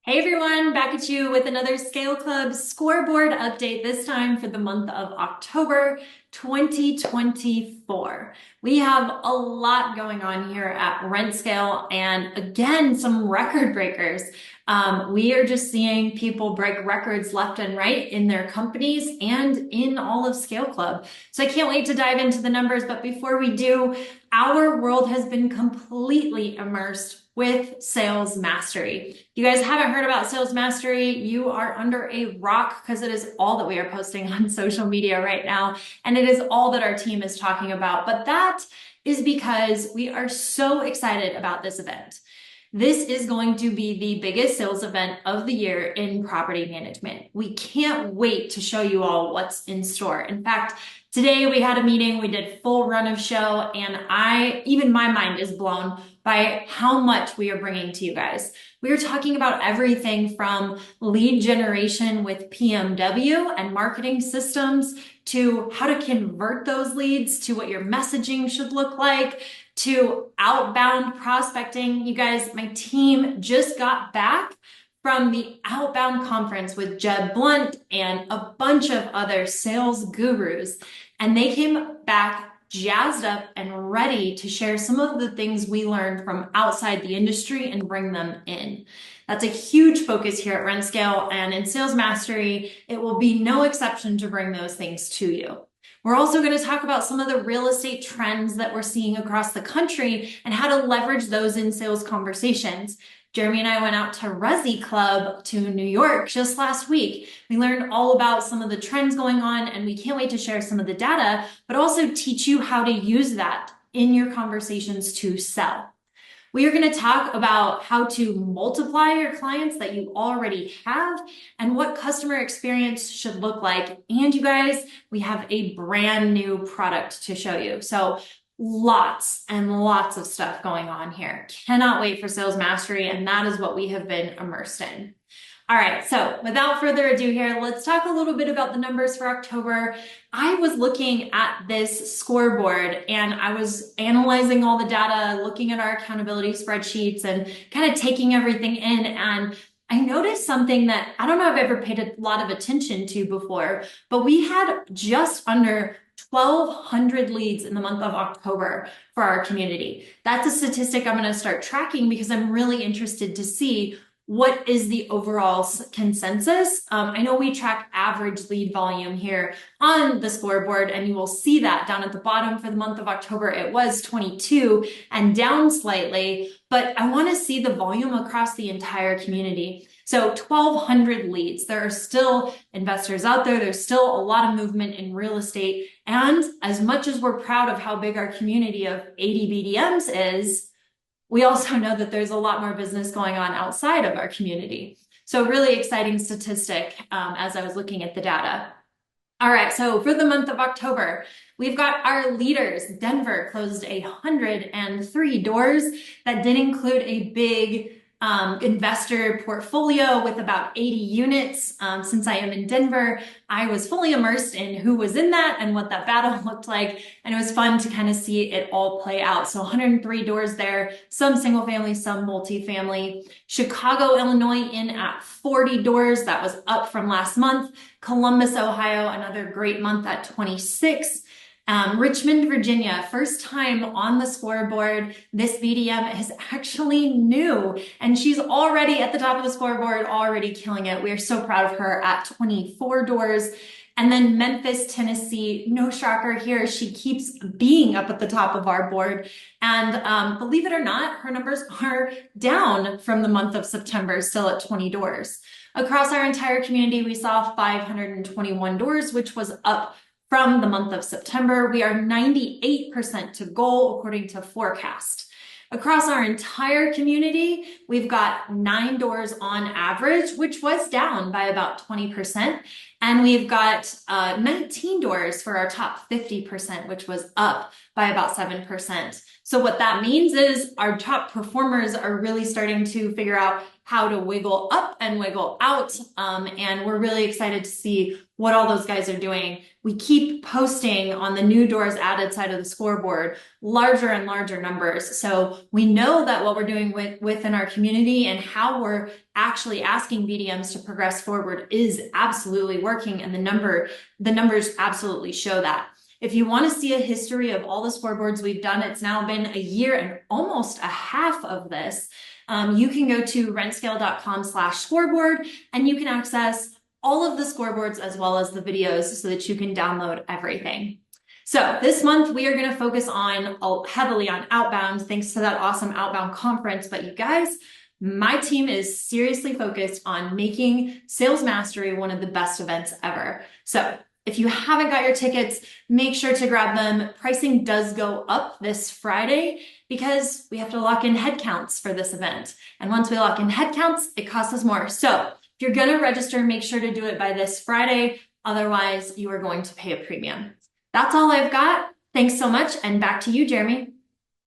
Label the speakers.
Speaker 1: Hey everyone, back at you with another Scale Club scoreboard update, this time for the month of October 2024. We have a lot going on here at Rent Scale, and again, some record breakers. We are just seeing people break records left and right in their companies and in all of Scale Club. So I can't wait to dive into the numbers, but before we do, our world has been completely immersed with sales mastery. If you guys haven't heard about sales mastery, you are under a rock because it is all that we are posting on social media right now. And it is all that our team is talking about. But that is because we are so excited about this event. This is going to be the biggest sales event of the year in property management. We can't wait to show you all what's in store. In fact, today we had a meeting, we did full run of show, and even my mind is blown by how much we are bringing to you guys. We are talking about everything from lead generation with PMW and marketing systems to how to convert those leads to what your messaging should look like, to outbound prospecting. You guys, my team just got back from the Outbound conference with Jeb Blunt and a bunch of other sales gurus, and they came back jazzed up and ready to share some of the things we learned from outside the industry and bring them in. That's a huge focus here at Rent Scale, and in Sales Mastery, it will be no exception to bring those things to you. We're also going to talk about some of the real estate trends that we're seeing across the country and how to leverage those in sales conversations. Jeremy and I went out to Resi Club to New York just last week. We learned all about some of the trends going on, and we can't wait to share some of the data, but also teach you how to use that in your conversations to sell. We are going to talk about how to multiply your clients that you already have and what customer experience should look like. And you guys, we have a brand new product to show you. So lots and lots of stuff going on here. Cannot wait for Sales Mastery, and that is what we have been immersed in. All right, so without further ado here, let's talk a little bit about the numbers for October. I was looking at this scoreboard and I was analyzing all the data, looking at our accountability spreadsheets and kind of taking everything in. And I noticed something that I don't know if I've ever paid a lot of attention to before, but we had just under 1,200 leads in the month of October for our community. That's a statistic I'm going to start tracking because I'm really interested to see what is the overall consensus. I know we track average lead volume here on the scoreboard, and you will see that down at the bottom for the month of October. It was 22 and down slightly, but I want to see the volume across the entire community. So 1,200 leads. There are still investors out there. There's still a lot of movement in real estate. And as much as we're proud of how big our community of 80 BDMs is, we also know that there's a lot more business going on outside of our community. So really exciting statistic as I was looking at the data. All right, so for the month of October, we've got our leaders. Denver closed 103 doors. That did include a big investor portfolio with about 80 units. Since I am in Denver, I was fully immersed in who was in that and what that battle looked like. And it was fun to kind of see it all play out. So 103 doors there, some single family, some multifamily. Chicago, Illinois in at 40 doors. That was up from last month. Columbus, Ohio, another great month at 26. Richmond, Virginia, first time on the scoreboard. This BDM is actually new, and she's already at the top of the scoreboard, already killing it. We are so proud of her at 24 doors. And then Memphis, Tennessee, no shocker here. She keeps being up at the top of our board. And believe it or not, her numbers are down from the month of September, still at 20 doors. Across our entire community, we saw 521 doors, which was up from the month of September. We are 98% to goal according to forecast. Across our entire community, we've got 9 doors on average, which was down by about 20%. And we've got 19 doors for our top 50%, which was up by about 7%. So what that means is our top performers are really starting to figure out how to wiggle up and wiggle out. And we're really excited to see what all those guys are doing. We keep posting on the new doors added side of the scoreboard, larger and larger numbers. So we know that what we're doing within our community and how we're actually asking BDMs to progress forward is absolutely working. And the numbers absolutely show that. If you want to see a history of all the scoreboards we've done, it's now been a year and almost a half of this. You can go to rentscale.com/scoreboard and you can access all of the scoreboards as well as the videos so that you can download everything. So this month we are going to focus heavily on outbound, thanks to that awesome outbound conference. But you guys, my team is seriously focused on making Sales Mastery one of the best events ever. So if you haven't got your tickets, make sure to grab them. Pricing does go up this Friday because we have to lock in headcounts for this event. And once we lock in headcounts, it costs us more. So if you're going to register, make sure to do it by this Friday. Otherwise, you are going to pay a premium. That's all I've got. Thanks so much. And back to you, Jeremy.